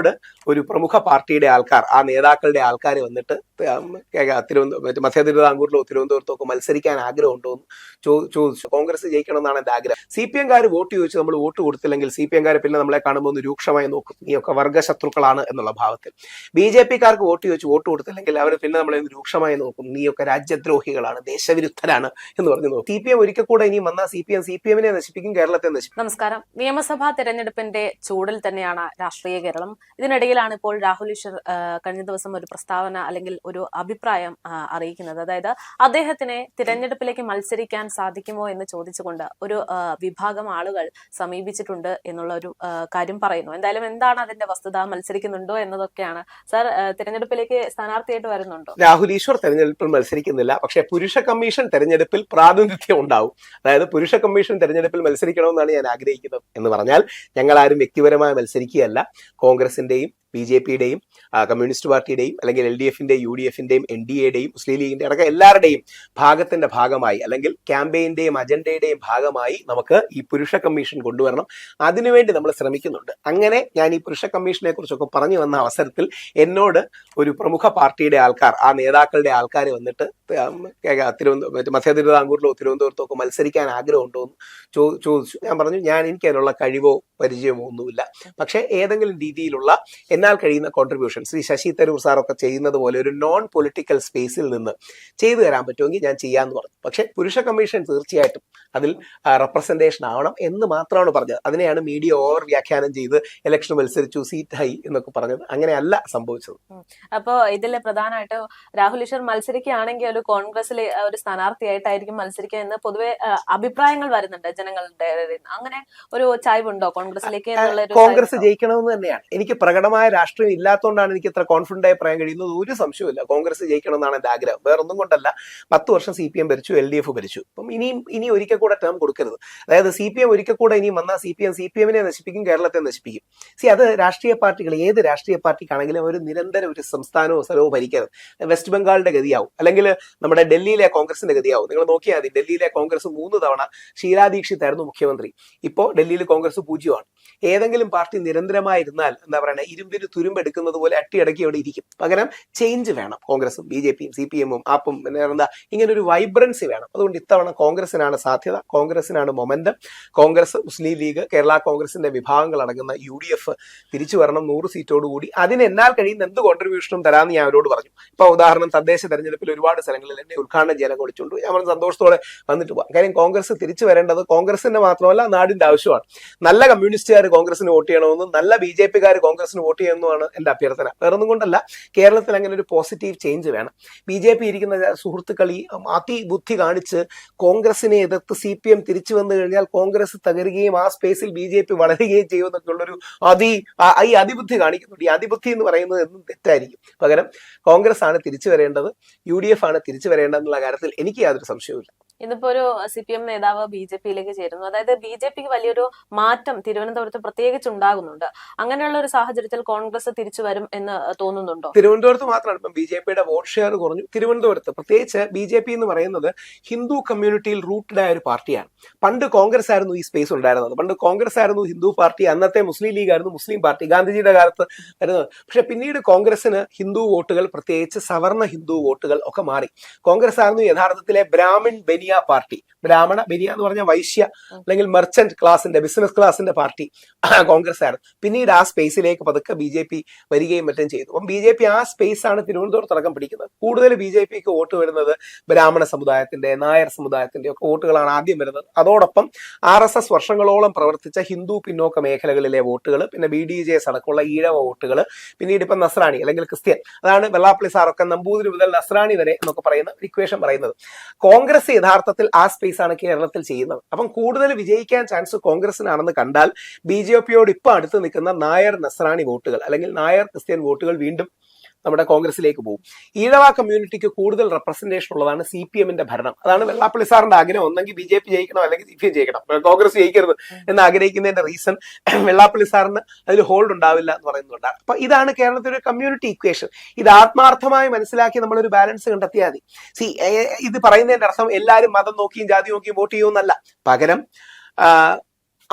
എന്നോട് ഒരു പ്രമുഖ പാർട്ടിയുടെ ആൾക്കാർ, ആ നേതാക്കളുടെ ആൾക്കാർ വന്നിട്ട് മധ്യ തിരുവിതാംകൂറിലോ തിരുവനന്തപുരത്തോ ഒക്കെ മത്സരിക്കാൻ ആഗ്രഹമുണ്ടോ എന്ന് ചോദിച്ചു. കോൺഗ്രസ് ജയിക്കണം എന്നാണ് എന്റെ ആഗ്രഹം. CPM-കാർ വോട്ട് ചോദിച്ചു, നമ്മൾ വോട്ട് കൊടുത്തില്ലെങ്കിൽ CPM-കാർ പിന്നെ നമ്മളെ കാണുമ്പോൾ ഒന്ന് രൂക്ഷമായി നോക്കും, നീയൊക്കെ വർഗ്ഗശത്രുക്കളാണ് എന്നുള്ള ഭാവത്തിൽ. BJP-കാർക്ക് വോട്ട് ചോദിച്ചു വോട്ട് കൊടുത്തില്ലെങ്കിൽ അവർ പിന്നെ നമ്മളെ രൂക്ഷമായി നോക്കും, നീയൊക്കെ രാജ്യദ്രോഹികളാണ്, ദേശവിരുദ്ധരാണ് എന്ന് പറഞ്ഞു നോക്കും. CPM ഒരിക്കൽ കൂടെ ഇനി വന്നാൽ CPM-നെ നശിപ്പിക്കും, കേരളത്തെ നശിപ്പിക്കും. നമസ്കാരം. നിയമസഭാ തെരഞ്ഞെടുപ്പിന്റെ ചൂടിൽ തന്നെയാണ് രാഷ്ട്രീയ കേരളം. ഇതിനിടയിലാണ് ഇപ്പോൾ രാഹുൽ ഈശ്വർ കഴിഞ്ഞ ദിവസം ഒരു പ്രസ്താവന അല്ലെങ്കിൽ ഒരു അഭിപ്രായം അറിയിക്കുന്നത്. അതായത് അദ്ദേഹത്തിനെ തിരഞ്ഞെടുപ്പിലേക്ക് മത്സരിക്കാൻ സാധിക്കുമോ എന്ന് ചോദിച്ചുകൊണ്ട് ഒരു വിഭാഗം ആളുകൾ സമീപിച്ചിട്ടുണ്ട് എന്നുള്ള ഒരു കാര്യം പറയുന്നു. എന്തായാലും എന്താണ് അതിന്റെ വസ്തുത, മത്സരിക്കുന്നുണ്ടോ എന്നതൊക്കെയാണ്. സാർ, തിരഞ്ഞെടുപ്പിലേക്ക് സ്ഥാനാർത്ഥിയായിട്ട് വരുന്നുണ്ടോ? രാഹുൽ ഈശ്വർ തെരഞ്ഞെടുപ്പിൽ മത്സരിക്കുന്നില്ല, പക്ഷേ പുരുഷ കമ്മീഷൻ തെരഞ്ഞെടുപ്പിൽ പ്രാതിനിധ്യം ഉണ്ടാവും. അതായത് പുരുഷ കമ്മീഷൻ തെരഞ്ഞെടുപ്പിൽ മത്സരിക്കണമെന്നാണ് ഞാൻ ആഗ്രഹിക്കുന്നത്. എന്ന് പറഞ്ഞാൽ ഞങ്ങൾ ആരും വ്യക്തിപരമായി മത്സരിക്കുകയല്ല. കോൺഗ്രസിന്റെയും BJP-യുടെയും കമ്മ്യൂണിസ്റ്റ് പാർട്ടിയുടെയും അല്ലെങ്കിൽ LDF-ന്റെയും UDF-ന്റെയും NDA-യുടെയും മുസ്ലിം ലീഗിന്റെ അടക്കം എല്ലാവരുടെയും ഭാഗത്തിന്റെ ഭാഗമായി അല്ലെങ്കിൽ ക്യാമ്പയിന്റെയും അജണ്ടയുടെയും ഭാഗമായി നമുക്ക് ഈ പുരുഷ കമ്മീഷൻ കൊണ്ടുവരണം. അതിനുവേണ്ടി നമ്മൾ ശ്രമിക്കുന്നുണ്ട്. അങ്ങനെ ഞാൻ ഈ പുരുഷ കമ്മീഷനെ കുറിച്ചൊക്കെ പറഞ്ഞു വന്ന അവസരത്തിൽ എന്നോട് ഒരു പ്രമുഖ പാർട്ടിയുടെ ആൾക്കാർ, ആ നേതാക്കളുടെ ആൾക്കാർ വന്നിട്ട് മധ്യ തിരുവിതാംകൂറിലോ തിരുവനന്തപുരത്തോ ഒക്കെ മത്സരിക്കാൻ ആഗ്രഹമുണ്ടോ എന്ന് ചോദിച്ചു. ഞാൻ പറഞ്ഞു, എനിക്ക് അതിനുള്ള കഴിവോ പരിചയമോ ഒന്നുമില്ല, പക്ഷെ ഏതെങ്കിലും രീതിയിലുള്ള എന്നാൽ കഴിയുന്ന കോൺട്രിബ്യൂഷൻ ശ്രീ ശശി തരൂർ സാറൊക്കെ ചെയ്യുന്നത് പോലെ ഒരു നോൺ പൊളിറ്റിക്കൽ സ്പേസിൽ നിന്ന് ചെയ്തു തരാൻ പറ്റുമെങ്കിൽ ഞാൻ ചെയ്യാമെന്ന് പറഞ്ഞു. പക്ഷെ പുരുഷ കമ്മീഷൻ തീർച്ചയായിട്ടും അതിൽ റെപ്രസെന്റേഷൻ ആവണം എന്ന് മാത്രമാണ് പറഞ്ഞത്. അതിനെയാണ് മീഡിയ ഓവർ വ്യാഖ്യാനം ചെയ്ത് ഇലക്ഷൻ മത്സരിച്ചു സീറ്റായി എന്നൊക്കെ പറഞ്ഞത്. അങ്ങനെയല്ല സംഭവിച്ചത്. അപ്പോ ഇതിൽ പ്രധാനമായിട്ട് രാഹുൽ ഈശ്വർ മത്സരിക്കുകയാണെങ്കിൽ ഒരു കോൺഗ്രസിലെ ഒരു സ്ഥാനാർത്ഥിയായിട്ടായിരിക്കും മത്സരിക്കുക എന്ന് പൊതുവെ അഭിപ്രായങ്ങൾ വരുന്നുണ്ട് ജനങ്ങളുടെ. അങ്ങനെ ഒരു ചായ്വുണ്ടോ കോൺഗ്രസിലേക്ക്? കോൺഗ്രസ് ജയിക്കണമെന്ന് തന്നെയാണ്. എനിക്ക് പ്രകടമായ രാഷ്ട്രീയം ഇല്ലാത്തതുകൊണ്ടാണ് എനിക്ക് ഇത്ര കോൺഫിഡന്റ് ആയി പറയാൻ കഴിയുന്നത്. ഒരു സംശയമില്ല, കോൺഗ്രസ് ജയിക്കണം എന്നാണ് എന്റെ ആഗ്രഹം. വേറൊന്നും കൊണ്ടല്ല. 10 വർഷം CPM ഭരിച്ചു, LDF ഭരിച്ചു. അപ്പം ഇനി ഒരിക്കൽ കൂടെ ടേം കൊടുക്കരുത്. അതായത് CPM ഒരിക്കൽ കൂടെ ഇനി വന്നാൽ CPM-നെ നശിപ്പിക്കും, കേരളത്തെ നശിപ്പിക്കും. അത് രാഷ്ട്രീയ പാർട്ടികൾ, ഏത് രാഷ്ട്രീയ പാർട്ടിക്കാണെങ്കിലും ഒരു നിരന്തരം ഒരു സംസ്ഥാനവും സ്ഥലവും ഭരിക്കരുത്. വെസ്റ്റ് ബംഗാളിന്റെ ഗതിയാവും, അല്ലെങ്കിൽ നമ്മുടെ ഡൽഹിയിലെ കോൺഗ്രസിന്റെ ഗതിയാവും. നിങ്ങൾ നോക്കിയാൽ മതി, ഡൽഹിയിലെ കോൺഗ്രസ് 3 തവണ ഷീലാ ദീക്ഷിത് ആയിരുന്നു മുഖ്യമന്ത്രി. ഇപ്പോൾ ഡൽഹിയിൽ കോൺഗ്രസ് 0-ആണ്. ഏതെങ്കിലും പാർട്ടി നിരന്തരമായിരുന്നാൽ എന്താ പറയുക, ഇരുമ്പിന് തുരുമ്പെടുക്കുന്നത് പോലെ അട്ടിയടക്കി അവിടെ ഇരിക്കും. പകരം ചേഞ്ച് വേണം. കോൺഗ്രസും BJP-യും CPM-ഉം ആപ്പും എന്താ ഇങ്ങനെ ഒരു വൈബ്രൻസി വേണം. അതുകൊണ്ട് ഇത്തവണ കോൺഗ്രസിനാണ് സാധ്യത, കോൺഗ്രസിനാണ് മൊമെന്റം. കോൺഗ്രസ്, മുസ്ലിം ലീഗ്, കേരള കോൺഗ്രസിന്റെ വിഭാഗങ്ങൾ അടങ്ങുന്ന UDF തിരിച്ചു വരണം 100 സീറ്റോടുകൂടി. അതിന് എന്നാൽ കഴിയുന്ന എന്ത് കോൺട്രിബ്യൂഷനും തരാമെന്ന് ഞാൻ അവരോട് പറഞ്ഞു. ഇപ്പൊ ഉദാഹരണം, തദ്ദേശ തെരഞ്ഞെടുപ്പിൽ ഒരുപാട് സ്ഥലങ്ങളിൽ എന്നെ ഉദ്ഘാടനം ചെയ്യാൻ വിളിച്ചുകൊണ്ട് ഞാൻ പറഞ്ഞു സന്തോഷത്തോടെ വന്നിട്ട് പോകാം. കാര്യം കോൺഗ്രസ് തിരിച്ചു വരേണ്ടത് കോൺഗ്രസിന്റെ മാത്രമല്ല നാടിന്റെ ആവശ്യമാണ്. നല്ല കമ്മ്യൂണിസ്റ്റുകാർ കോൺഗ്രസിന് വോട്ട് ചെയ്യണമെന്നും നല്ല BJP-കാർ കോൺഗ്രസിന് വോട്ട് ചെയ്യണമെന്നുമാണ് എന്റെ അഭ്യർത്ഥന. വേറൊന്നും കൊണ്ടല്ല, കേരളത്തിൽ അങ്ങനെ ഒരു പോസിറ്റീവ് ചേഞ്ച് വേണം. BJP ഇരിക്കുന്ന സുഹൃത്തുക്കൾ ഈ അതിബുദ്ധി കാണിച്ച് കോൺഗ്രസിനെ എതിർത്ത് CPM തിരിച്ചു വന്നു കഴിഞ്ഞാൽ കോൺഗ്രസ് തകരുകയും ആ സ്പേസിൽ BJP വളരുകയും ചെയ്യുമെന്നൊക്കെയുള്ളൊരു അതിബുദ്ധി കാണിക്കുന്നുണ്ട്. ഈ അതിബുദ്ധി എന്ന് പറയുന്നത് എന്നും തെറ്റായിരിക്കും. പകരം കോൺഗ്രസ് ആണ് തിരിച്ചു വരേണ്ടത്, UDF ആണ് തിരിച്ചു വരേണ്ടതെന്നുള്ള കാര്യത്തിൽ എനിക്ക് യാതൊരു സംശയവുമില്ല. ഇന്നിപ്പോ ഒരു CPM നേതാവ് BJP-യിലേക്ക് ചേരുന്നു. അതായത് BJP-ക്ക് വലിയൊരു മാറ്റം തിരുവനന്തപുരത്ത് പ്രത്യേകിച്ച് ഉണ്ടാകുന്നുണ്ട്. അങ്ങനെയുള്ള ഒരു സാഹചര്യത്തിൽ കോൺഗ്രസ് തിരിച്ചു വരും എന്ന് തോന്നുന്നുണ്ടോ? തിരുവനന്തപുരത്ത് മാത്രമാണ് ഇപ്പം BJP-യുടെ വോട്ട് ഷെയർ കുറഞ്ഞു. തിരുവനന്തപുരത്ത് പ്രത്യേകിച്ച് BJP എന്ന് പറയുന്നത് ഹിന്ദു കമ്മ്യൂണിറ്റിയിൽ റൂട്ടഡ് ആയ ഒരു പാർട്ടിയാണ്. പണ്ട് കോൺഗ്രസ് ആയിരുന്നു ഈ സ്പേസ് ഉണ്ടായിരുന്നത്. പണ്ട് കോൺഗ്രസ് ആയിരുന്നു ഹിന്ദു പാർട്ടി, അന്നത്തെ മുസ്ലിം ലീഗ് ആയിരുന്നു മുസ്ലിം പാർട്ടി, ഗാന്ധിജിയുടെ കാലത്ത് വരുന്നത്. പക്ഷെ പിന്നീട് കോൺഗ്രസിന് ഹിന്ദു വോട്ടുകൾ, പ്രത്യേകിച്ച് സവർണ ഹിന്ദു വോട്ടുകൾ ഒക്കെ മാറി. കോൺഗ്രസ് ആയിരുന്നു യഥാർത്ഥത്തിലെ ബ്രാഹ്മിൺ ബനിയ പാർട്ടി. ബ്രാഹ്മണ ബനിയ എന്ന് പറഞ്ഞ വൈശ്യ അല്ലെങ്കിൽ മെർച്ചന്റ് ക്ലാസിന്റെ, ബിസിനസ് ക്ലാസിന്റെ പാർട്ടി കോൺഗ്രസ് ആയിരുന്നു. പിന്നീട് ആ സ്പേസിലേക്ക് പതുക്കെ BJP വരികയും മറ്റും ചെയ്തു. അപ്പം BJP ആ സ്പേസ് ആണ് തിരുവനന്തപുരത്ത് അടക്കം പിടിക്കുന്നത്. കൂടുതൽ BJP-ക്ക് വോട്ട് വരുന്നത് ബ്രാഹ്മണ സമുദായത്തിന്റെ, നായർ സമുദായത്തിന്റെ ഒക്കെ വോട്ടുകളാണ് ആദ്യം വരുന്നത്. അതോടൊപ്പം RSS വർഷങ്ങളോളം പ്രവർത്തിച്ച ഹിന്ദു പിന്നോക്ക മേഖലകളിലെ വോട്ടുകൾ, പിന്നെ BDJs അടക്കമുള്ള ഈഴവ വോട്ടുകൾ, പിന്നീട് ഇപ്പം നസ്രാണി അല്ലെങ്കിൽ ക്രിസ്ത്യൻ, അതാണ് വെള്ളാപ്പള്ളി സാറൊക്കെ നമ്പൂതിരി മുതൽ നസ്രാണി വരെ എന്നൊക്കെ പറയുന്ന ഇക്വേഷൻ പറയുന്നത്. കോൺഗ്രസ് യഥാർത്ഥത്തിൽ ആ സ്പേസ് ആണ് കേരളത്തിൽ ചെയ്യുന്നത്. അപ്പം കൂടുതൽ വിജയിക്കാൻ ചാൻസ് കോൺഗ്രസിനാണെന്ന് കണ്ടാൽ BJP-യോട് ഇപ്പൊ അടുത്ത് നിൽക്കുന്ന നായർ നസ്രാണി വോട്ടുകൾ അല്ലെങ്കിൽ നായർ ക്രിസ്ത്യൻ വോട്ടുകൾ വീണ്ടും നമ്മുടെ കോൺഗ്രസിലേക്ക് പോകും. ഈഴവ കമ്മ്യൂണിറ്റിക്ക് കൂടുതൽ റെപ്രസെന്റേഷൻ ഉള്ളതാണ് CPM-ന്റെ ഭരണം. അതാണ് വെള്ളാപ്പള്ളി സാറിന്റെ ആഗ്രഹം. ഒന്നെങ്കിൽ BJP ജയിക്കണം അല്ലെങ്കിൽ CPM ജയിക്കണം, കോൺഗ്രസ് ജയിക്കരുത് എന്ന് ആഗ്രഹിക്കുന്നതിന്റെ റീസൺ വെള്ളാപ്പള്ളി സാറിന് അതിൽ ഹോൾഡ് ഉണ്ടാവില്ല എന്ന് പറയുന്നുണ്ടാണ്. അപ്പൊ ഇതാണ് കേരളത്തിലെ ഒരു കമ്മ്യൂണിറ്റി ഇക്വേഷൻ. ഇത് ആത്മാർത്ഥമായി മനസ്സിലാക്കി നമ്മളൊരു ബാലൻസ് കണ്ടെത്തിയാൽ മതി. ഇത് പറയുന്നതിന്റെ അർത്ഥം എല്ലാവരും മതം നോക്കിയും ജാതി നോക്കിയും വോട്ട് ചെയ്യുമെന്നല്ല. പകരം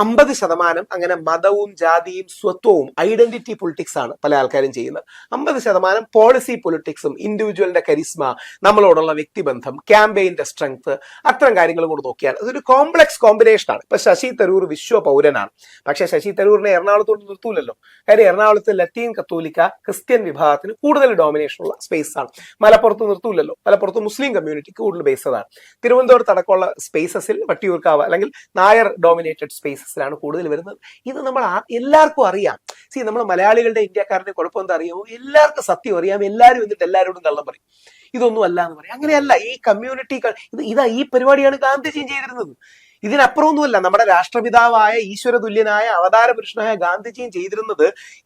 50% അങ്ങനെ മതവും ജാതിയും സ്വത്വവും ഐഡന്റിറ്റി പൊളിറ്റിക്സ് ആണ് പല ആൾക്കാരും ചെയ്യുന്നത്. 50% പോളിസി പൊളിറ്റിക്സും ഇൻഡിവിജ്വലിന്റെ കരിസ്മ, നമ്മളോടുള്ള വ്യക്തിബന്ധം, ക്യാമ്പയിന്റെ സ്ട്രെങ്ത്, അത്തരം കാര്യങ്ങൾ കൂടെ നോക്കിയാണ്. അതൊരു കോംപ്ലക്സ് കോമ്പിനേഷൻ ആണ്. ഇപ്പൊ ശശി തരൂർ വിശ്വ പൗരനാണ്, പക്ഷെ ശശി തരൂരിനെ എറണാകുളത്തോട് നിർത്തൂലല്ലോ. കാര്യം എറണാകുളത്ത് ലത്തീൻ കത്തോലിക്ക ക്രിസ്ത്യൻ വിഭാഗത്തിന് കൂടുതൽ ഡോമിനേഷൻ ഉള്ള സ്പേസ് ആണ്. മലപ്പുറത്ത് നിർത്തൂലല്ലോ, മലപ്പുറത്ത് മുസ്ലിം കമ്മ്യൂണിറ്റിക്ക് കൂടുതൽ ബേസ്ഡ് ആണ്. തിരുവനന്തപുരത്ത് അടക്കമുള്ള സ്പേസസിൽ വട്ടിയൂർക്കാവ് അല്ലെങ്കിൽ നായർ ഡോമിനേറ്റഡ് സ്പേസസിലാണ് കൂടുതൽ വരുന്നത്. ഇത് നമ്മൾ എല്ലാവർക്കും അറിയാം. നമ്മൾ മലയാളികളുടെ ഇന്ത്യക്കാരുടെ കുഴപ്പം എന്താ അറിയാമോ? എല്ലാവർക്കും സത്യം അറിയാം, എല്ലാവരും എന്നിട്ട് എല്ലാവരോടും കള്ളം പറയും. ഇതൊന്നും അല്ല എന്ന് പറയും. അങ്ങനെയല്ല. ഈ കമ്മ്യൂണിറ്റി ഈ പരിപാടിയാണ് ഗാന്ധിജിയും ചെയ്തിരുന്നത്. ഇതിനപ്പുറമൊന്നുമല്ല. നമ്മുടെ രാഷ്ട്രപിതാവായ ഈശ്വര തുല്യനായ അവതാര പുരുഷനായ ഗാന്ധിജിയും ചെയ്തിരുന്നത്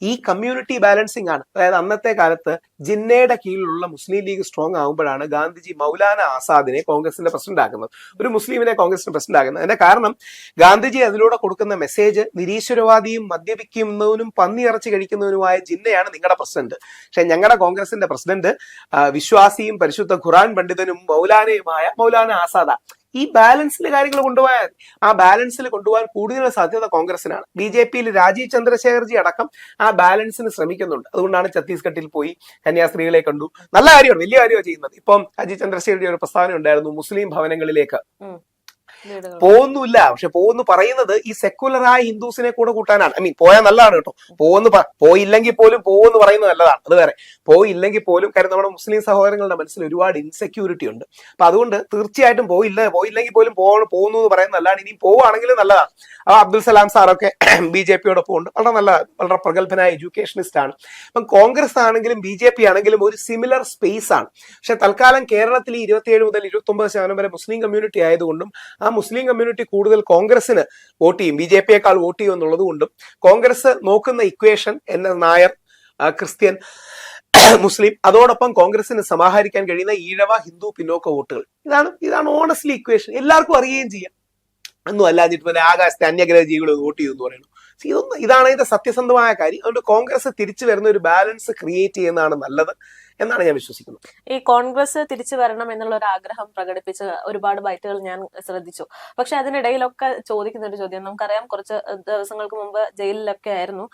ഈ കമ്മ്യൂണിറ്റി ബാലൻസിങ് ആണ്. അതായത് അന്നത്തെ കാലത്ത് ജിന്നയുടെ കീഴിലുള്ള മുസ്ലിം ലീഗ് സ്ട്രോങ് ആകുമ്പോഴാണ് ഗാന്ധിജി മൗലാന ആസാദിനെ കോൺഗ്രസിന്റെ പ്രസിഡന്റ് ആക്കുന്നത്, ഒരു മുസ്ലിമിനെ കോൺഗ്രസിന്റെ പ്രസിഡന്റ് ആക്കുന്നത്. അതിന്റെ കാരണം ഗാന്ധിജി അതിലൂടെ കൊടുക്കുന്ന മെസ്സേജ്, നിരീശ്വരവാദിയും മദ്യപിക്കുന്നവനും പന്നിയിറച്ചി കഴിക്കുന്നവനുമായ ജിന്നയാണ് നിങ്ങളുടെ പ്രസിഡന്റ്. പക്ഷെ ഞങ്ങളുടെ കോൺഗ്രസിന്റെ പ്രസിഡന്റ് വിശ്വാസിയും പരിശുദ്ധ ഖുറാൻ പണ്ഡിതനും മൗലാനയുമായ മൗലാന ആസാദ. ഈ ബാലൻസിൽ കാര്യങ്ങൾ കൊണ്ടുപോയാൽ, ആ ബാലൻസിൽ കൊണ്ടുപോകാൻ കൂടുതൽ സാധ്യത കോൺഗ്രസിനാണ്. BJPയിൽ രാജീവ് ചന്ദ്രശേഖർജി അടക്കം ആ ബാലൻസിന് ശ്രമിക്കുന്നുണ്ട്. അതുകൊണ്ടാണ് ഛത്തീസ്ഗഡിൽ പോയി കന്യാസ്ത്രീകളെ കണ്ടു. നല്ല കാര്യമാണ്, വലിയ കാര്യമാണ് ചെയ്യുന്നത്. ഇപ്പം രാജീവ് ചന്ദ്രശേഖർജി ഒരു പ്രസ്താവന ഉണ്ടായിരുന്നു, മുസ്ലിം ഭവനങ്ങളിലേക്ക് പോകുന്നില്ല. പക്ഷെ പോകുന്നു പറയുന്നത് ഈ സെക്കുലറായ ഹിന്ദുസിനെ കൂടെ കൂട്ടാനാണ്. പോയാൽ നല്ലതാണ് കേട്ടോ. പോയില്ലെങ്കിൽ പോലും പോകുമെന്ന് പറയുന്നത് നല്ലതാണ്, അത് വേറെ. പോയില്ലെങ്കിൽ പോലും കാര്യം നമ്മുടെ മുസ്ലിം സഹോദരങ്ങളുടെ മനസ്സിൽ ഒരുപാട് ഇൻസെക്യൂരിറ്റി ഉണ്ട്. അപ്പൊ അതുകൊണ്ട് തീർച്ചയായിട്ടും പോയില്ലെങ്കിൽ പോലും പോകുന്നു എന്ന് പറയുന്നത് നല്ലതാണ്. ഇനിയും പോവുകയാണെങ്കിലും നല്ലതാണ്. അബ്ദുൽ സലാം സാറൊക്കെ BJPയോടൊപ്പം ഉണ്ട്, വളരെ നല്ല, വളരെ പ്രഗത്ഭനായ എഡ്യൂക്കേഷനിസ്റ്റ് ആണ്. അപ്പം കോൺഗ്രസ് ആണെങ്കിലും BJP ആണെങ്കിലും ഒരു സിമിലർ സ്പേസ് ആണ്. പക്ഷെ തൽക്കാലം കേരളത്തിൽ 27 മുതൽ 29% വരെ മുസ്ലിം കമ്മ്യൂണിറ്റി ആയതുകൊണ്ടും ആ മുസ്ലിം കമ്മ്യൂണിറ്റി കൂടുതൽ കോൺഗ്രസിന് വോട്ട് ചെയ്യും, BJPയേക്കാൾ വോട്ട് ചെയ്യും എന്നുള്ളത് കൊണ്ടും കോൺഗ്രസ് നോക്കുന്ന ഇക്വേഷൻ നായർ, ക്രിസ്ത്യൻ, മുസ്ലിം, അതോടൊപ്പം കോൺഗ്രസിന് സമാഹരിക്കാൻ കഴിയുന്ന ഈഴവ, ഹിന്ദു പിന്നോക്ക വോട്ടുകൾ. ഇതാണ് ഓണസ്റ്റ്ലി ഇക്വേഷൻ. എല്ലാവർക്കും അറിയുകയും ചെയ്യാം. ഒന്നും അല്ലാഞ്ഞിട്ട് ആകാശത്തെ അന്യഗ്രഹ ജീവികൾ വോട്ട് ചെയ്യുമെന്ന് പറയുന്നു. ഇതാണ് ഇതിന്റെ സത്യസന്ധമായ കാര്യം. അതുകൊണ്ട് കോൺഗ്രസ് തിരിച്ചു വരുന്ന ഒരു ബാലൻസ് ക്രിയേറ്റ് ചെയ്യുന്നതാണ് നല്ലത് എന്നാണ് ഞാൻ വിശ്വസിക്കുന്നത്. ഈ കോൺഗ്രസ് തിരിച്ചു വരണം എന്നുള്ള ഒരു ആഗ്രഹം പ്രകടിപ്പിച്ച ഒരുപാട് ബൈറ്റുകൾ ഞാൻ ശ്രദ്ധിച്ചു. പക്ഷെ അതിനിടയിലൊക്കെ ചോദിക്കുന്ന ഒരു ചോദ്യം, നമുക്കറിയാം കുറച്ച് ദിവസങ്ങൾക്ക് മുമ്പ് ജയിലിലൊക്കെ ആയിരുന്നു.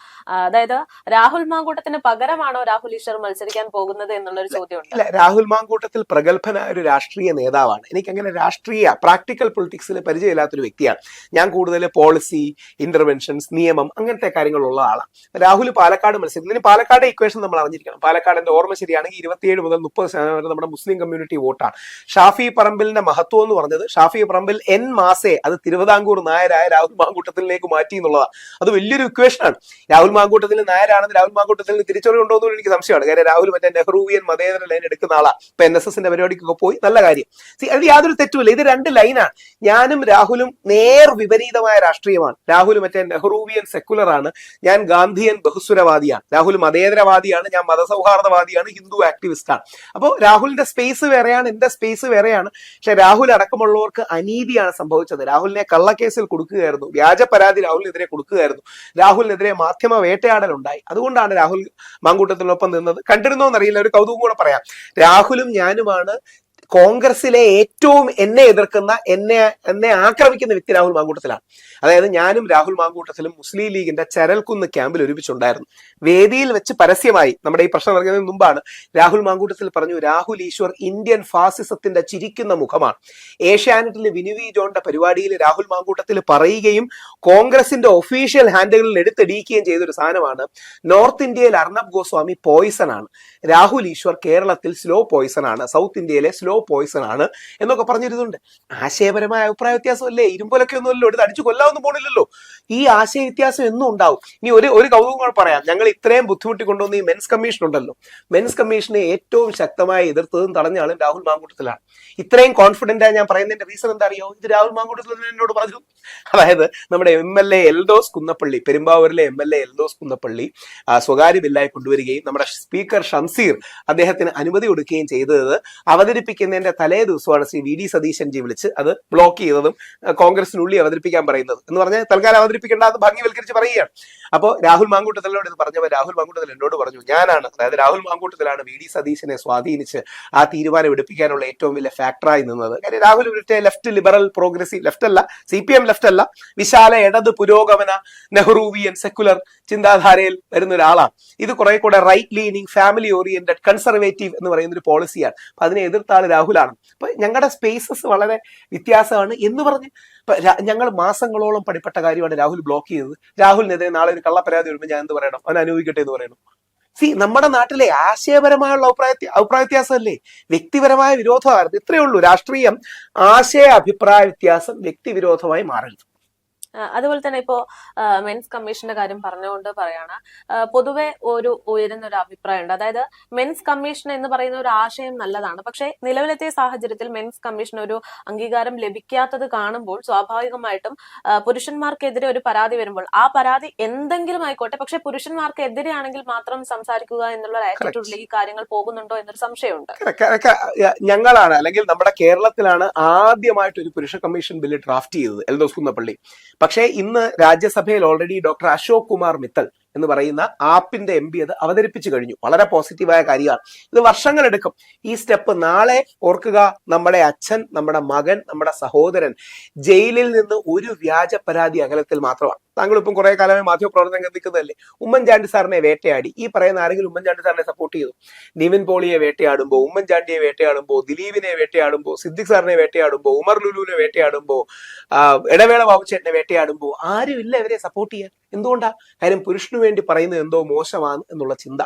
അതായത് രാഹുൽ മാങ്കൂട്ടത്തിന് പകരമാണോ രാഹുൽ ഈശ്വർ മത്സരിക്കാൻ പോകുന്നത് എന്നുള്ളൊരു ചോദ്യമുണ്ട്. ഇല്ല, രാഹുൽ മാങ്കൂട്ടത്തിൽ പ്രഗത്ഭനായ ഒരു രാഷ്ട്രീയ നേതാവാണ്. എനിക്കങ്ങനെ രാഷ്ട്രീയ പ്രാക്ടിക്കൽ പൊളിറ്റിക്സിൽ പരിചയമില്ലാത്തൊരു വ്യക്തിയാണ്. ഞാൻ കൂടുതൽ പോളിസി, ഇന്റർവെൻഷൻസ്, നിയമം, അങ്ങനത്തെ കാര്യങ്ങളുള്ള ആളാണ്. രാഹുൽ പാലക്കാട് മത്സരിക്കുന്നതിന് പാലക്കാട് ഇക്വേഷൻ നമ്മൾ അറിഞ്ഞിരിക്കണം. പാലക്കാട് എന്റെ ഓർമ്മ ശരിയാണ്, 27 മുതൽ 30% വരെ നമ്മുടെ മുസ്ലിം കമ്മ്യൂണിറ്റി വോട്ടാണ്. ഷാഫി പറമ്പിലിന്റെ മഹത്വം എന്ന് പറഞ്ഞത് ഷാഫി പറമ്പിൽ എൻ മാസേ അത് തിരുവിതാംകൂർ നായരായ രാഹുൽ മാങ്കൂട്ടത്തിലേക്ക് മാറ്റി എന്നുള്ളതാണ്. അത് വലിയൊരു ഇക്വേഷനാണ്. രാഹുൽ മാങ്കൂട്ടത്തിൽ നായരാണെന്ന് രാഹുൽ മാങ്കൂട്ടത്തിൽ തിരിച്ചറിവുണ്ടോ എന്ന് എനിക്ക് സംശയമാണ്. കാര്യം രാഹുൽ മറ്റേ നെഹ്റുവിയൻ മതേതര ലൈൻ എടുക്കുന്ന ആളാണ്. ഇപ്പൊ NSSന്റെ പരിപാടിക്കൊക്കെ പോയി, നല്ല കാര്യം. അതിൽ യാതൊരു തെറ്റുമില്ല. ഇത് രണ്ട് ലൈനാണ്. ഞാനും രാഹുലും നേർ വിപരീതമായ രാഷ്ട്രീയമാണ്. രാഹുൽ മറ്റേ നെഹ്റുവിയൻ സെക്കുലർ ആണ്, ഞാൻ ഗാന്ധിയൻ ബഹുസ്വരവാദിയാണ്. രാഹുൽ മതേതരവാദിയാണ്, ഞാൻ മതസൗഹാർദ്ദവാദിയാണ്, ഹിന്ദു ആക്ടിവിസ്റ്റ് ആണ്. അപ്പോൾ രാഹുലിന്റെ സ്പേസ് വേറെയാണ്, എന്റെ സ്പേസ് വേറെയാണ്. പക്ഷെ രാഹുൽ അടക്കമുള്ളവർക്ക് അനീതിയാണ് സംഭവിച്ചത്. രാഹുലിനെ കള്ളക്കേസിൽ കൊടുക്കുകയായിരുന്നു, വ്യാജ പരാതി രാഹുലിനെതിരെ കൊടുക്കുകയായിരുന്നു, രാഹുലിനെതിരെ മാധ്യമ വേട്ടയാടൽ ഉണ്ടായി. അതുകൊണ്ടാണ് രാഹുൽ മാങ്കൂട്ടത്തിനൊപ്പം നിന്നത്. കണ്ടിരുന്നോന്നറിയില്ല, ഒരു കൗതുകം കൂടെ പറയാം. രാഹുലും ഞാനുമാണ് കോൺഗ്രസിലെ ഏറ്റവും എന്നെ എതിർക്കുന്ന, എന്നെ ആക്രമിക്കുന്ന വ്യക്തി രാഹുൽ മാങ്കൂട്ടത്തിലാണ്. അതായത് ഞാനും രാഹുൽ മാങ്കൂട്ടത്തിലും മുസ്ലിം ലീഗിന്റെ ചരൽക്കുന്ന് ക്യാമ്പിൽ ഒരുമിച്ചുണ്ടായിരുന്നു. വേദിയിൽ വെച്ച് പരസ്യമായി, നമ്മുടെ ഈ പ്രശ്നം നടക്കുന്നതിന് മുമ്പാണ്, രാഹുൽ മാങ്കൂട്ടത്തിൽ പറഞ്ഞു, രാഹുൽ ഈശ്വർ ഇന്ത്യൻ ഫാസിസത്തിന്റെ ചിരിക്കുന്ന മുഖമാണ്. ഏഷ്യാനെറ്റിലെ വിനുവി ജോണിന്റെ പരിപാടിയിൽ രാഹുൽ മാങ്കൂട്ടത്തിൽ പറയുകയും കോൺഗ്രസിന്റെ ഒഫീഷ്യൽ ഹാൻഡിലുകളിൽ എടുത്തിടിക്കുകയും ചെയ്തൊരു സാധനമാണ്, നോർത്ത് ഇന്ത്യയിൽ അർണബ് ഗോസ്വാമി പോയിസൺ ആണ്, രാഹുൽ ഈശ്വർ കേരളത്തിൽ സ്ലോ പോയിസൺ ആണ്, സൗത്ത് ഇന്ത്യയിലെ സ്ലോ പോയിസൺ ആണ് എന്നൊക്കെ പറഞ്ഞിരുന്നുണ്ട്. ആശയപരമായ അഭിപ്രായ വ്യത്യാസമല്ലേ, ഇരുമ്പൊലൊക്കെ ഒന്നുമല്ലോ, എടുത്ത് അടിച്ചു കൊല്ലാവൊന്നും പോണില്ലല്ലോ. ഈ ആശയ വ്യത്യാസം എന്നും ഉണ്ടാവും. ഇനി ഒരു കൗതുകം പറയാം. ഞങ്ങൾ ഇത്രയും ബുദ്ധിമുട്ടി കൊണ്ടുവന്ന ഈ മെൻസ് കമ്മീഷൻ ഉണ്ടല്ലോ, മെൻസ് കമ്മീഷനെ ഏറ്റവും ശക്തമായി എതിർത്തതും തടഞ്ഞ ആളും രാഹുൽ മാങ്കൂട്ടത്തിലാണ്. ഇത്രയും കോൺഫിഡന്റ് ആയി ഞാൻ പറയുന്നതിന്റെ റീസൺ എന്താ അറിയോ? ഇത് രാഹുൽ മാങ്കൂട്ടത്തിൽ എന്നോട് പറഞ്ഞു. അതായത് നമ്മുടെ MLA എൽദോസ് കുന്നപ്പള്ളി, പെരുമ്പാവൂരിലെ MLA എൽദോസ് കുന്നപ്പള്ളി സ്വകാര്യ ബില്ലായി കൊണ്ടുവരികയും നമ്മുടെ സ്പീക്കർ ഷംസീർ അദ്ദേഹത്തിന് അനുമതി കൊടുക്കുകയും ചെയ്തത് അവതരിപ്പിക്കുന്ന അവതരിപ്പിക്കുന്നതിന്റെ തലേ ദിവസമാണ് ശ്രീ വി ഡി സതീശൻജി വിളിച്ച് അത് ബ്ലോക്ക് ചെയ്തതും കോൺഗ്രസിനുള്ളിൽ അവതരിപ്പിക്കാൻ പറയുന്നത് എന്ന് പറഞ്ഞാൽ തൽക്കാലം അവതരിപ്പിക്കേണ്ട അത് ഭംഗിവൽക്കരിച്ച് പറയുകയാണ്. അപ്പോൾ രാഹുൽ മാങ്കൂട്ടത്തിലോട് ഇത് പറഞ്ഞപ്പോൾ രാഹുൽ മാങ്കൂട്ടത്തിൽ എന്നോട് പറഞ്ഞു, ഞാനാണ്, അതായത് രാഹുൽ മാങ്കൂട്ടത്തിലാണ് വി ഡി സതീശനെ സ്വാധീനിച്ച് ആ തീരുമാനം എടുപ്പിക്കാനുള്ള ഏറ്റവും വലിയ ഫാക്ടറായി നിന്നത്. കാര്യം രാഹുൽ ഇവിടുത്തെ ലെഫ്റ്റ് ലിബറൽ പ്രോഗ്രസീവ് ലെഫ്റ്റ് അല്ല, CPM ലെഫ്റ്റ് അല്ല, വിശാല ഇടത് പുരോഗമന നെഹ്റൂവിയൻ സെക്കുലർ ചിന്താധാരയിൽ വരുന്ന ഒരാളാണ്. ഇത് കുറെ കൂടെ right leaning family oriented conservative എന്ന് പറയുന്ന ഒരു പോളിസിയാണ്. അപ്പൊ അതിനെ എതിർത്ത ആൾ രാഹുലാണ്. അപ്പൊ ഞങ്ങളുടെ സ്പേസസ് വളരെ വ്യത്യാസമാണ് എന്ന് പറഞ്ഞ് ഞങ്ങൾ മാസങ്ങളോളം പണിപ്പെട്ട കാര്യമാണ് രാഹുൽ ബ്ലോക്ക് ചെയ്തത്. രാഹുലിനെതിരെ നാളെ ഒരു കള്ളപ്പരാതി വരുമ്പോൾ ഞാൻ എന്ത് പറയണം? അവൻ അനുഭവിക്കട്ടെ എന്ന് പറയണം. നമ്മുടെ നാട്ടിലെ ആശയപരമായുള്ള അഭിപ്രായ വ്യത്യാസമല്ലേ, വ്യക്തിപരമായ വിരോധമായിരുന്നു. ഇത്രയേ ഉള്ളൂ. രാഷ്ട്രീയം ആശയ അഭിപ്രായ വ്യത്യാസം വ്യക്തിവിരോധമായി മാറരുത്. അതുപോലെ തന്നെ ഇപ്പോ മെൻസ് കമ്മീഷന്റെ കാര്യം പറഞ്ഞുകൊണ്ട് പറയാണ്, പൊതുവെ ഉയരുന്ന ഒരു അഭിപ്രായമുണ്ട്. അതായത് മെൻസ് കമ്മീഷൻ എന്ന് പറയുന്ന ഒരു ആശയം നല്ലതാണ്, പക്ഷെ നിലവിലത്തെ സാഹചര്യത്തിൽ മെൻസ് കമ്മീഷൻ ഒരു അംഗീകാരം ലഭിക്കാത്തത് കാണുമ്പോൾ സ്വാഭാവികമായിട്ടും പുരുഷന്മാർക്കെതിരെ ഒരു പരാതി വരുമ്പോൾ ആ പരാതി എന്തെങ്കിലും ആയിക്കോട്ടെ, പക്ഷെ പുരുഷന്മാർക്കെതിരെയാണെങ്കിൽ മാത്രം സംസാരിക്കുക എന്നുള്ള ആറ്റിറ്റ്യൂഡിലേക്ക് ഈ കാര്യങ്ങൾ പോകുന്നുണ്ടോ എന്നൊരു സംശയമുണ്ട്. ഞങ്ങളാണ്, അല്ലെങ്കിൽ നമ്മുടെ കേരളത്തിലാണ് ആദ്യമായിട്ട് ഒരു പുരുഷ കമ്മീഷൻ ബില്ല് ഡ്രാഫ്റ്റ് ചെയ്തത് എൽദോസ് കുന്നപ്പള്ളി. പക്ഷേ ഇന്ന് രാജ്യസഭയിൽ ഓൾറെഡി ഡോക്ടർ അശോക് കുമാർ മിത്തൽ എന്ന് പറയുന്ന ആപ്പിന്റെ MP അത് അവതരിപ്പിച്ചു കഴിഞ്ഞു. വളരെ പോസിറ്റീവായ കാര്യമാണ്. ഇത് വർഷങ്ങളെടുക്കും ഈ സ്റ്റെപ്പ്. നാളെ ഓർക്കുക, നമ്മുടെ അച്ഛൻ, നമ്മുടെ മകൻ, നമ്മുടെ സഹോദരൻ ജയിലിൽ നിന്ന് ഒരു വ്യാജ പരാതി അകലത്തിൽ മാത്രമാണ്. താങ്കൾ ഇപ്പം കുറെ കാലമായി മാധ്യമപ്രവർത്തനം നിൽക്കുന്നതല്ലേ. ഉമ്മൻചാണ്ടി സാറിനെ വേട്ടയാടി, ഈ പറയുന്ന ആരെങ്കിലും ഉമ്മൻചാണ്ടി സാറിനെ സപ്പോർട്ട് ചെയ്തു? നിവിൻ പോളിയെ വേട്ടയാടുമ്പോ, ഉമ്മൻചാണ്ടിയെ വേട്ടയാടുമ്പോ, ദിലീപിനെ വേട്ടയാടുമ്പോ, സിദ്ദിഖ് സാറിനെ വേട്ടയാടുമ്പോ, ഉമർ ലുലുവിനെ വേട്ടയാടുമ്പോ, ഇടവേള ബാബുച്ചേട്ടനെ വേട്ടയാടുമ്പോ ആരും ഇല്ല ഇവരെ സപ്പോർട്ട് ചെയ്യാൻ. എന്തുകൊണ്ടാ? കാര്യം പുരുഷന് വേണ്ടി പറയുന്നത് എന്തോ മോശമാണ് എന്നുള്ള ചിന്ത.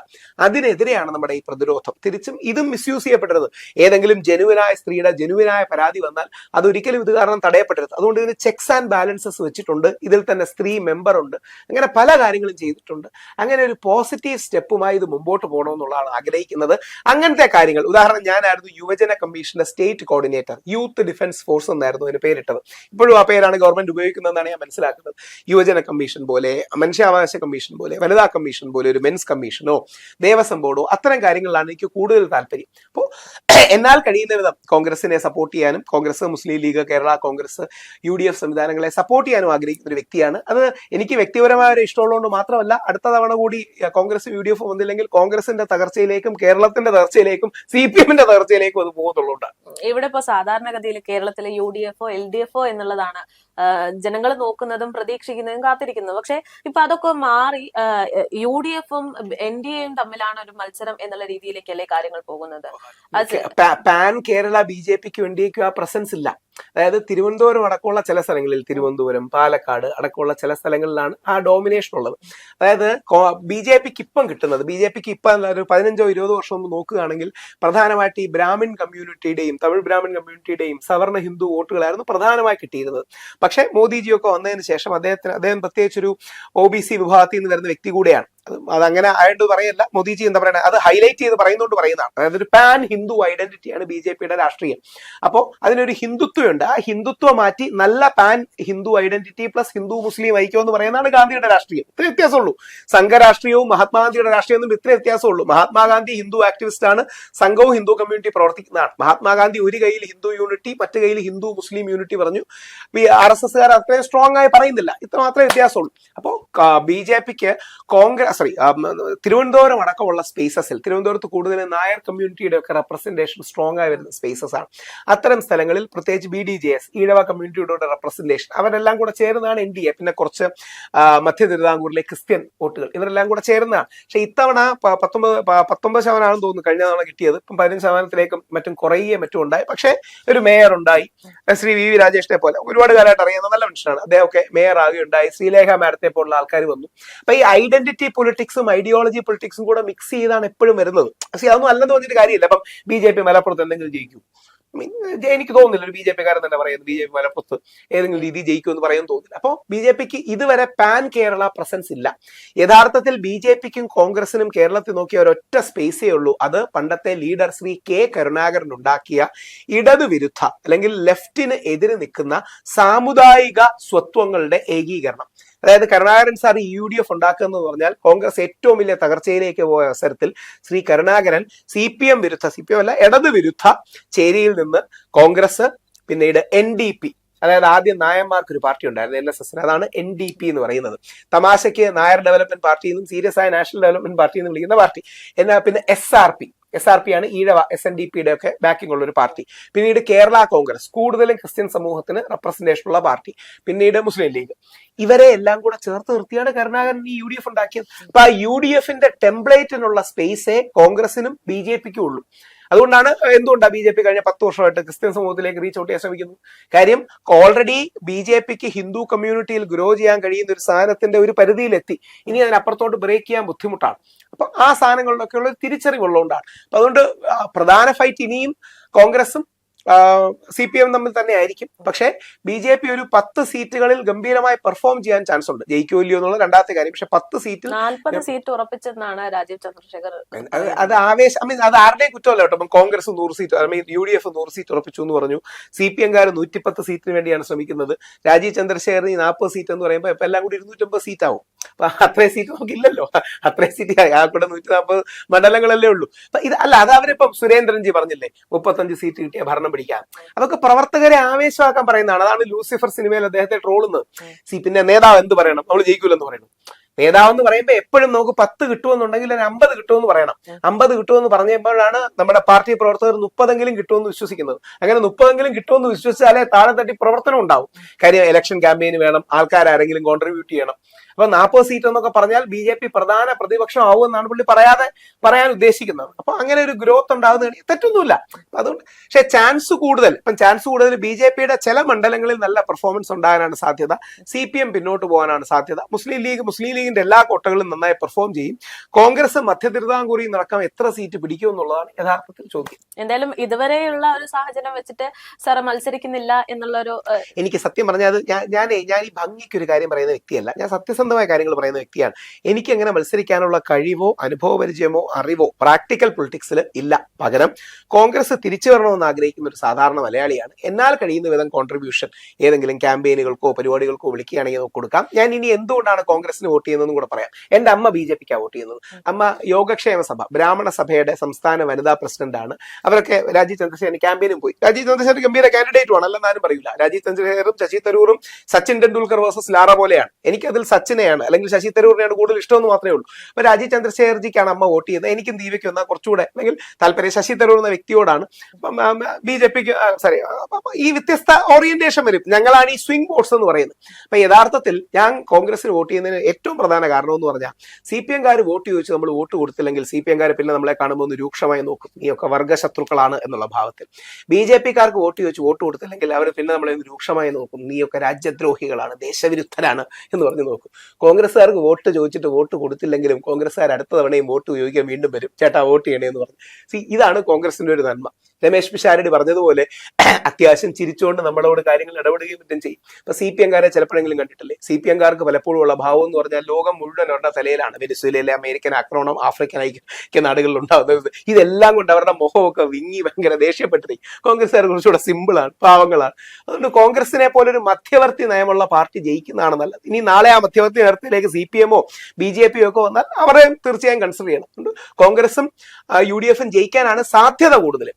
അതിനെതിരെയാണ് നമ്മുടെ ഈ പ്രതിരോധം. തിരിച്ചും ഇതും മിസ്യൂസ് ചെയ്യപ്പെടരുത്. ഏതെങ്കിലും ജനുവിനായ സ്ത്രീയുടെ ജനുവിനായ പരാതി വന്നാൽ അതൊരിക്കലും ഇത് കാരണം തടയപ്പെടരുത്. അതുകൊണ്ട് ഇതിന് ചെക്സ് ആൻഡ് ബാലൻസസ് വെച്ചിട്ടുണ്ട്. ഇതിൽ തന്നെ സ്ത്രീ മെമ്പർ ഉണ്ട്. അങ്ങനെ പല കാര്യങ്ങളും ചെയ്തിട്ടുണ്ട്. അങ്ങനെ ഒരു പോസിറ്റീവ് സ്റ്റെപ്പുമായി ഇത് മുമ്പോട്ട് പോകണമെന്നുള്ളതാണ് ആഗ്രഹിക്കുന്നത്. അങ്ങനത്തെ കാര്യങ്ങൾ, ഉദാഹരണം, ഞാനായിരുന്നു യുവജന കമ്മീഷന്റെ state coordinator, youth defence force എന്നായിരുന്നു അതിന് പേരിട്ടത്. ഇപ്പോഴും ആ പേരാണ് ഗവൺമെന്റ് ഉപയോഗിക്കുന്നതെന്നാണ് ഞാൻ മനസ്സിലാക്കുന്നത്. യുവജന കമ്മീഷൻ പോലെ, മനുഷ്യാവകാശ കമ്മീഷൻ പോലെ, വനിതാ കമ്മീഷൻ പോലെ ഒരു മെൻസ് കമ്മീഷനോ ദേവസ്വം ബോർഡോ അത്തരം കാര്യങ്ങളിലാണ് എനിക്ക് കൂടുതൽ താല്പര്യം. അപ്പോൾ എന്നാൽ കഴിയുന്ന വിധം കോൺഗ്രസിനെ സപ്പോർട്ട് ചെയ്യാനും, കോൺഗ്രസ്, മുസ്ലിം ലീഗ്, കേരള കോൺഗ്രസ്, UDF സംവിധാനങ്ങളെ സപ്പോർട്ട് ചെയ്യാനും ആഗ്രഹിക്കുന്ന ഒരു വ്യക്തിയാണ്. അത് എനിക്ക് വ്യക്തിപരമായ ഒരു ഇഷ്ടമുള്ളതുകൊണ്ട് മാത്രമല്ല, അടുത്ത തവണ കൂടി കോൺഗ്രസ് UDF വന്നില്ലെങ്കിൽ കോൺഗ്രസിന്റെ തകർച്ചയിലേക്കും കേരളത്തിന്റെ തകർച്ചയിലേക്കും CPMന്റെ തകർച്ചയിലേക്കും അത് പോകുന്നുള്ളൂ. ഇവിടെ ഇപ്പോ സാധാരണഗതിയിൽ കേരളത്തിലെ UDF LDF എന്നുള്ളതാണ് ജനങ്ങൾ നോക്കുന്നതും പ്രതീക്ഷിക്കുന്നതും കാത്തിരിക്കുന്നതും. പക്ഷെ ഇപ്പൊ അതൊക്കെ മാറി UDFും NDAയും തമ്മിലാണ് ഒരു മത്സരം എന്നുള്ള രീതിയിലേക്കല്ലേ കാര്യങ്ങൾ പോകുന്നത്. പാൻ കേരള BJPക്കും NDAക്കും ആ പ്രസൻസ് ഇല്ല. അതായത് തിരുവനന്തപുരം അടക്കമുള്ള ചില സ്ഥലങ്ങളിൽ, തിരുവനന്തപുരം, പാലക്കാട് അടക്കമുള്ള ചില സ്ഥലങ്ങളിലാണ് ആ ഡോമിനേഷൻ ഉള്ളത്. അതായത് BJPക്ക് ഇപ്പം കിട്ടുന്നത്, BJPക്ക് ഇപ്പം ഒരു 15-20 വർഷം മുമ്പ് നോക്കുകയാണെങ്കിൽ പ്രധാനമായിട്ട് ഈ ബ്രാഹ്മിൺ കമ്മ്യൂണിറ്റിയുടെയും തമിഴ് ബ്രാഹ്മിൺ കമ്മ്യൂണിറ്റിയുടെയും സവർണ ഹിന്ദു വോട്ടുകളായിരുന്നു പ്രധാനമായി കിട്ടിയിരുന്നത്. പക്ഷെ മോദിജിയൊക്കെ വന്നതിന് ശേഷം അദ്ദേഹം പ്രത്യേകിച്ചൊരു OBC വിഭാഗത്തിൽ നിന്ന് വരുന്ന വ്യക്തി കൂടെയാണ്. അതങ്ങനെ ആയിട്ട് പറയല്ല, മോദിജി എന്താ പറയുക, അത് ഹൈലൈറ്റ് ചെയ്ത് പറയുന്നതുകൊണ്ട് പറയുന്നതാണ്. അതായത് ഒരു പാൻ ഹിന്ദു ഐഡന്റിറ്റിയാണ് BJPയുടെ രാഷ്ട്രീയം. അപ്പോൾ അതിനൊരു ഹിന്ദുത്വമുണ്ട്. ആ ഹിന്ദുത്വം മാറ്റി നല്ല pan Hindu identity plus Hindu മുസ്ലിം ഐക്യം എന്ന് പറയുന്നതാണ് ഗാന്ധിയുടെ രാഷ്ട്രീയം. ഇത്ര വ്യത്യാസമുള്ളൂ. സംഘരാഷ്ട്രീയവും മഹാത്മാഗാന്ധിയുടെ രാഷ്ട്രീയവും ഇത്ര വ്യത്യാസമുള്ളൂ. മഹാത്മാഗാന്ധി ഹിന്ദു ആക്ടിവിസ്റ്റ് ആണ്, സംഘവും ഹിന്ദു കമ്മ്യൂണിറ്റി പ്രവർത്തിക്കുന്നതാണ്. മഹാത്മാഗാന്ധി ഒരു കയ്യിൽ ഹിന്ദു യൂണിറ്റി, മറ്റു കയ്യിൽ ഹിന്ദു മുസ്ലിം യൂണിറ്റി പറഞ്ഞു. RSSകാർ അത്രയും സ്ട്രോങ് ആയി പറയുന്നില്ല. ഇത്ര മാത്രമേ വ്യത്യാസമുള്ളൂ. അപ്പോൾ BJPക്ക് തിരുവനന്തപുരം അടക്കമുള്ള സ്പേസസിൽ, തിരുവനന്തപുരത്ത് കൂടുതൽ നായർ കമ്മ്യൂണിറ്റിയുടെ ഒക്കെ റെപ്രസെന്റേഷൻ സ്ട്രോങ് ആയി വരുന്ന സ്പേസസ് ആണ്. അത്തരം സ്ഥലങ്ങളിൽ പ്രത്യേകിച്ച് BDJS, ഈഴവ കമ്മ്യൂണിറ്റിയുടെ റെപ്രസെന്റേഷൻ, അവരെല്ലാം കൂടെ ചേർന്നാണ് NDA. പിന്നെ കുറച്ച് മധ്യ തിരുവിതാംകൂറിലെ ക്രിസ്ത്യൻ വോട്ടുകൾ, ഇവരെല്ലാം കൂടെ ചേർന്നതാണ്. പക്ഷെ ഇത്തവണ 19% തോന്നുന്നു കഴിഞ്ഞ തവണ കിട്ടിയത്. ഇപ്പം 15%-ലേക്കും മറ്റും കുറയുകയും മറ്റും ഉണ്ടായി. പക്ഷെ ഒരു മേയർ ഉണ്ടായി, ശ്രീ VV രാജേഷിനെ പോലെ ഒരുപാട് കാലമായിട്ട് അറിയുന്ന നല്ല മനുഷ്യനാണ്. അദ്ദേഹമൊക്കെ മേയർ ആകുകയുണ്ടായി. ശ്രീലേഖ മാഡത്തെ പോലുള്ള ആൾക്കാർ വന്നു. അപ്പൊ ഈ ഐഡന്റിറ്റി പൊളിറ്റിക്സും ഐഡിയോളജി പൊളിറ്റിക്സും കൂടെ മിക്സ് ചെയ്താണ് എപ്പോഴും വരുന്നത്. പക്ഷെ അതൊന്നും അല്ലെന്ന് പറഞ്ഞിട്ട് കാര്യമില്ല. അപ്പം BJP മലപ്പുറത്ത് എന്തെങ്കിലും ജയിക്കും? എനിക്ക് തോന്നുന്നില്ല ഒരു BJPക്കാരൻ തന്നെ പറയുന്നത് BJP മലപ്പുറത്ത് ഏതെങ്കിലും രീതി ജയിക്കുമെന്ന് പറയാൻ തോന്നുന്നില്ല. അപ്പോൾ BJPക്ക് ഇതുവരെ പാൻ കേരള പ്രസൻസ് ഇല്ല. യഥാർത്ഥത്തിൽ BJPക്കും കോൺഗ്രസിനും കേരളത്തിൽ നോക്കിയ ഒരൊറ്റ സ്പേസേ ഉള്ളൂ. അത് പണ്ടത്തെ ലീഡർ ശ്രീ K കരുണാകരൻ ഉണ്ടാക്കിയ ഇടതുവിരുദ്ധ അല്ലെങ്കിൽ ലെഫ്റ്റിന് എതിര് നിൽക്കുന്ന സാമുദായിക സ്വത്വങ്ങളുടെ ഏകീകരണം. അതായത് കരുണാകരൻ സാർ UDF ഉണ്ടാക്കുക എന്ന് പറഞ്ഞാൽ കോൺഗ്രസ് ഏറ്റവും വലിയ തകർച്ചയിലേക്ക് പോയ അവസരത്തിൽ ശ്രീ കരുണാകരൻ CPM വിരുദ്ധ, CPM അല്ല ഇടത് വിരുദ്ധ ചേരിയിൽ നിന്ന് കോൺഗ്രസ്, പിന്നീട് NDP, അതായത് ആദ്യം നായന്മാർക്ക് ഒരു പാർട്ടി ഉണ്ടായിരുന്നു NSS, അതാണ് NDP എന്ന് പറയുന്നത്. തമാശയ്ക്ക് നായർ ഡെവലപ്മെന്റ് പാർട്ടി എന്നും സീരിയസ് ആയ നാഷണൽ ഡെവലപ്മെന്റ് പാർട്ടി എന്ന് വിളിക്കുന്ന പാർട്ടി. എന്നാൽ പിന്നെ SRP ആണ് ഈഴവ SNDPയുടെ ഒക്കെ ബാക്കിംഗ് ഉള്ള ഒരു പാർട്ടി. പിന്നീട് കേരള കോൺഗ്രസ്, കൂടുതലും ക്രിസ്ത്യൻ സമൂഹത്തിന് റെപ്രസെന്റേഷൻ ഉള്ള പാർട്ടി. പിന്നീട് മുസ്ലിം ലീഗ്. ഇവരെ എല്ലാം കൂടെ ചേർത്ത് നിർത്തിയാണ് കരുണാകരൻ ഈ UDF ഉണ്ടാക്കിയത്. അപ്പൊ ആ UDFന്റെ ടെംപ്ലേറ്റിനുള്ള സ്പേസേ കോൺഗ്രസിനും BJPക്കും ഉള്ളൂ. അതുകൊണ്ടാണ് എന്തുകൊണ്ടാണ് BJP കഴിഞ്ഞ 10 വർഷമായിട്ട് ക്രിസ്ത്യൻ സമൂഹത്തിലേക്ക് റീച്ച് ഔട്ട് ചെയ്യാൻ ശ്രമിക്കുന്നത്. കാര്യം ഓൾറെഡി BJPക്ക് ഹിന്ദു കമ്മ്യൂണിറ്റിയിൽ ഗ്രോ ചെയ്യാൻ കഴിയുന്ന ഒരു സാധനത്തിന്റെ ഒരു പരിധിയിലെത്തി. ഇനി അതിനപ്പുറത്തോട്ട് ബ്രേക്ക് ചെയ്യാൻ ബുദ്ധിമുട്ടാണ്. അപ്പൊ ആ സാധനങ്ങളിലൊക്കെ ഉള്ള തിരിച്ചറിവുള്ളതുകൊണ്ടാണ്. അപ്പൊ അതുകൊണ്ട് പ്രധാന ഫൈറ്റ് ഇനിയും കോൺഗ്രസും CPM തമ്മിൽ തന്നെ ആയിരിക്കും. പക്ഷേ BJP ഒരു 10 സീറ്റുകളിൽ ഗംഭീരമായി പെർഫോം ചെയ്യാൻ ചാൻസ് ഉണ്ട്. ജയിക്കോ ഇല്ലയോ എന്നുള്ള രണ്ടാമത്തെ കാര്യം. പക്ഷെ 10 സീറ്റിൽ 40 സീറ്റ് ഉറപ്പിച്ചെന്നാണ് രാജീവ് ചന്ദ്രശേഖർ. അത് ആവേശം, അത് ആരുടെയും കുറ്റമല്ല കേട്ടോ. കോൺഗ്രസ് 100 സീറ്റ്, UDF 100 സീറ്റ് ഉറപ്പിച്ചു എന്ന് പറഞ്ഞു. CPM-കാർ 110 സീറ്റിന് വേണ്ടിയാണ് ശ്രമിക്കുന്നത്. രാജീവ് ചന്ദ്രശേഖറിന് 40 സീറ്റ് എന്ന് പറയുമ്പോൾ ഇപ്പൊ എല്ലാം കൂടി 250 സീറ്റ് ആവും. അപ്പൊ അത്രയും സീറ്റ് നമുക്കില്ലല്ലോ. അത്രയും സീറ്റ് ആ കൂടെ 140 മണ്ഡലങ്ങളല്ലേ ഉള്ളൂ. അപ്പൊ ഇത് അല്ല, അത് അവരിപ്പം സുരേന്ദ്രൻജി പറഞ്ഞില്ലേ 35 സീറ്റ് കിട്ടിയ ഭരണം പിടിക്കാം. അതൊക്കെ പ്രവർത്തകരെ ആവേശമാക്കാൻ പറയുന്നതാണ്. അതാണ് ലൂസിഫർ സിനിമയിൽ അദ്ദേഹത്തെ ട്രോളുന്നത്. പിന്നെ നേതാവ് എന്ത് പറയണം, നമ്മൾ ജയിക്കൂലെന്ന് പറയണം. നേതാവെന്ന് പറയുമ്പോൾ എപ്പോഴും നമുക്ക് 10 കിട്ടുമെന്നുണ്ടെങ്കിൽ ഒരു 50 കിട്ടുമെന്ന് പറയണം. 50 കിട്ടുമെന്ന് പറഞ്ഞപ്പോഴാണ് നമ്മുടെ പാർട്ടി പ്രവർത്തകർ 30 കിട്ടുമെന്ന് വിശ്വസിക്കുന്നത്. അങ്ങനെ 30 കിട്ടുമെന്ന് വിശ്വസിച്ചാലേ താഴെ തട്ടി പ്രവർത്തനം ഉണ്ടാവും. കാര്യം ഇലക്ഷൻ ക്യാമ്പയിന് വേണം, ആൾക്കാരെങ്കിലും കോൺട്രിബ്യൂട്ട് ചെയ്യണം. അപ്പൊ 40 സീറ്റ് എന്നൊക്കെ പറഞ്ഞാൽ BJP പ്രധാന പ്രതിപക്ഷം ആവുമെന്നാണ് പുള്ളി പറയാൻ ഉദ്ദേശിക്കുന്നത്. അപ്പൊ അങ്ങനെ ഒരു ഗ്രോത്ത് ഉണ്ടാകുന്ന തെറ്റൊന്നുമില്ല. അതുകൊണ്ട് പക്ഷെ ചാൻസ് കൂടുതൽ BJPയുടെ ചില മണ്ഡലങ്ങളിൽ നല്ല പെർഫോമൻസ് ഉണ്ടാകാനാണ് സാധ്യത. CPM പിന്നോട്ട് പോകാനാണ് സാധ്യത. മുസ്ലിം ലീഗിന്റെ എല്ലാ കോട്ടകളും നന്നായി പെർഫോം ചെയ്യും. കോൺഗ്രസ് മധ്യ തിരുവിതാംകൂറിൽ നടക്കാൻ എത്ര സീറ്റ് പിടിക്കും എന്നുള്ളതാണ് യഥാർത്ഥത്തിൽ ചോദ്യം. എന്തായാലും ഇതുവരെയുള്ള ഒരു സാഹചര്യം വെച്ചിട്ട് സാർ മത്സരിക്കുന്നില്ല എന്നുള്ളൊരു, എനിക്ക് സത്യം പറഞ്ഞാൽ ഞാൻ ഈ ഭംഗിക്ക് ഒരു കാര്യം പറയുന്ന വ്യക്തിയല്ല. ഞാൻ സത്യസന്ധമായ കാര്യങ്ങൾ പറയുന്ന വ്യക്തിയാണ്. എനിക്ക് അങ്ങനെ മത്സരിക്കാനുള്ള കഴിവോ അനുഭവ പരിചയമോ അറിവോ പ്രാക്ടിക്കൽ പൊളിറ്റിക്സിൽ ഇല്ല. പകരം കോൺഗ്രസ് തിരിച്ചു വരണമെന്ന് ആഗ്രഹിക്കുന്ന ഒരു സാധാരണ മലയാളിയാണ്. എന്നാൽ കഴിയുന്ന വിധം കോൺട്രിബ്യൂഷൻ ഏതെങ്കിലും ക്യാമ്പയിനുകൾക്കോ പരിപാടികൾക്കോ വിളിക്കുകയാണെങ്കിൽ കൊടുക്കാം. ഞാൻ ഇനി എന്തുകൊണ്ടാണ് കോൺഗ്രസിന് വോട്ട് ചെയ്യുന്നതെന്നും കൂടെ പറയാം. എന്റെ അമ്മ BJPക്കാണ് വോട്ട് ചെയ്യുന്നത്. അമ്മ യോഗക്ഷേമ സഭ, ബ്രാഹ്മണ സഭയുടെ സംസ്ഥാന വനിതാ പ്രസിഡന്റ് ആണ്. അവരൊക്കെ രാജീവ് ചന്ദ്രശേഖരൻ ക്യാമ്പയിനും പോയി. രാജീവ് ചന്ദ്രശേഖരൻ ഗംഭീര കാൻഡിഡേറ്റും ആണ്, അല്ലെന്ന് ആരും പറയില്ല. രാജീവ് ചന്ദ്രശേഖറും ശശി തരൂറും സച്ചിൻ ടെണ്ടുൽക്കർ വേഴ്സസ് ലാറ പോലെയാണ്. എനിക്കതിൽ സച്ചിനെയാണ് അല്ലെങ്കിൽ ശശി തരൂരിനെയാണ് കൂടുതൽ ഇഷ്ടമെന്ന് മാത്രമേ ഉള്ളൂ. അപ്പൊ രാജീവ് ചന്ദ്രശേഖർജിക്കാണ് അമ്മ വോട്ട് ചെയ്യുന്നത്. എനിക്കും ദീപയ്ക്കും എന്നാൽ കുറച്ചുകൂടെ അല്ലെങ്കിൽ താല്പര്യം ശശി തരൂർ എന്ന വ്യക്തിയോടാണ്. BJPക്ക് ഈ വ്യത്യസ്ത ഓറിയന്റേഷൻ വരും. ഞങ്ങളാണ് ഈ സ്വിംഗ് വോട്ട്സ് എന്ന് പറയുന്നത്. അപ്പൊ യഥാർത്ഥത്തിൽ ഞാൻ കോൺഗ്രസിന് വോട്ട് ചെയ്യുന്നതിന് ഏറ്റവും പ്രധാന കാരണം എന്ന് പറഞ്ഞാൽ CPM-കാർ വോട്ട് ചോദിച്ച് നമ്മൾ വോട്ട് കൊടുത്തില്ലെങ്കിൽ CPM-കാർ പിന്നെ നമ്മളെ കാണുമ്പോൾ ഒന്ന് രൂക്ഷമായി നോക്കും. നീയൊക്കെ വർഗ്ഗശത്രുക്കളാണ് എന്നുള്ള ഭാവത്തിൽ. BJP-കാർക്ക് വോട്ട് ചോദിച്ച് വോട്ട് കൊടുത്തില്ലെങ്കിൽ അവർ പിന്നെ നമ്മളെ രൂക്ഷമായി നോക്കും. നീയൊക്കെ രാജ്യദ്രോഹികളാണ്, ദേശവിരുദ്ധരാണ് എന്ന് പറഞ്ഞ് നോക്കും. കോൺഗ്രസ്സുകാർക്ക് വോട്ട് ചോദിച്ചിട്ട് വോട്ട് കൊടുത്തില്ലെങ്കിലും കോൺഗ്രസ്സുകാർ അടുത്ത തവണയും വോട്ട് ചോദിക്കാൻ വീണ്ടും വരും. ചേട്ടാ വോട്ട് ചെയ്യണേ എന്ന് പറഞ്ഞു. ഇതാണ് കോൺഗ്രസിന്റെ ഒരു നന്മ. രമേശ് പിഷാരടി പറഞ്ഞതുപോലെ അത്യാവശ്യം ചിരിച്ചുകൊണ്ട് നമ്മളോട് കാര്യങ്ങൾ ഇടപെടുകയും മറ്റും ചെയ്യും. ഇപ്പൊ CPM-കാരെ ചിലപ്പോഴെങ്കിലും കണ്ടിട്ടില്ലേ? CPM-കാർക്ക് പലപ്പോഴും ഉള്ള ഭാവം എന്ന് പറഞ്ഞാൽ ലോകം മുഴുവൻ അവരുടെ തലയിലാണ്. വെനിസ്വേലയിലെ അമേരിക്കൻ ആക്രമണം, ആഫ്രിക്കൻ ഐക്യ നാടുകളിൽ ഉണ്ടാകുന്നത്, ഇതെല്ലാം കൊണ്ട് അവരുടെ മുഖമൊക്കെ വിങ്ങി ഭയങ്കര ദേഷ്യപ്പെട്ടിട്ട്. കോൺഗ്രസ്സുകാർ കുറച്ചുകൂടെ സിമ്പിളാണ്, പാവങ്ങളാണ്. അതുകൊണ്ട് കോൺഗ്രസിനെ പോലെ ഒരു മധ്യവർത്തി നയമുള്ള പാർട്ടി ജയിക്കുന്നതാണ് നല്ലത്. ഇനി നാളെ ആ മധ്യവർത്തി നേതൃത്വത്തിലേക്ക് CPM-ഓ BJP-യോ ഒക്കെ വന്നാൽ അവരെ തീർച്ചയായും കൺസിഡർ ചെയ്യണം. കോൺഗ്രസും UDF-ഉം ജയിക്കാനാണ് സാധ്യത കൂടുതൽ.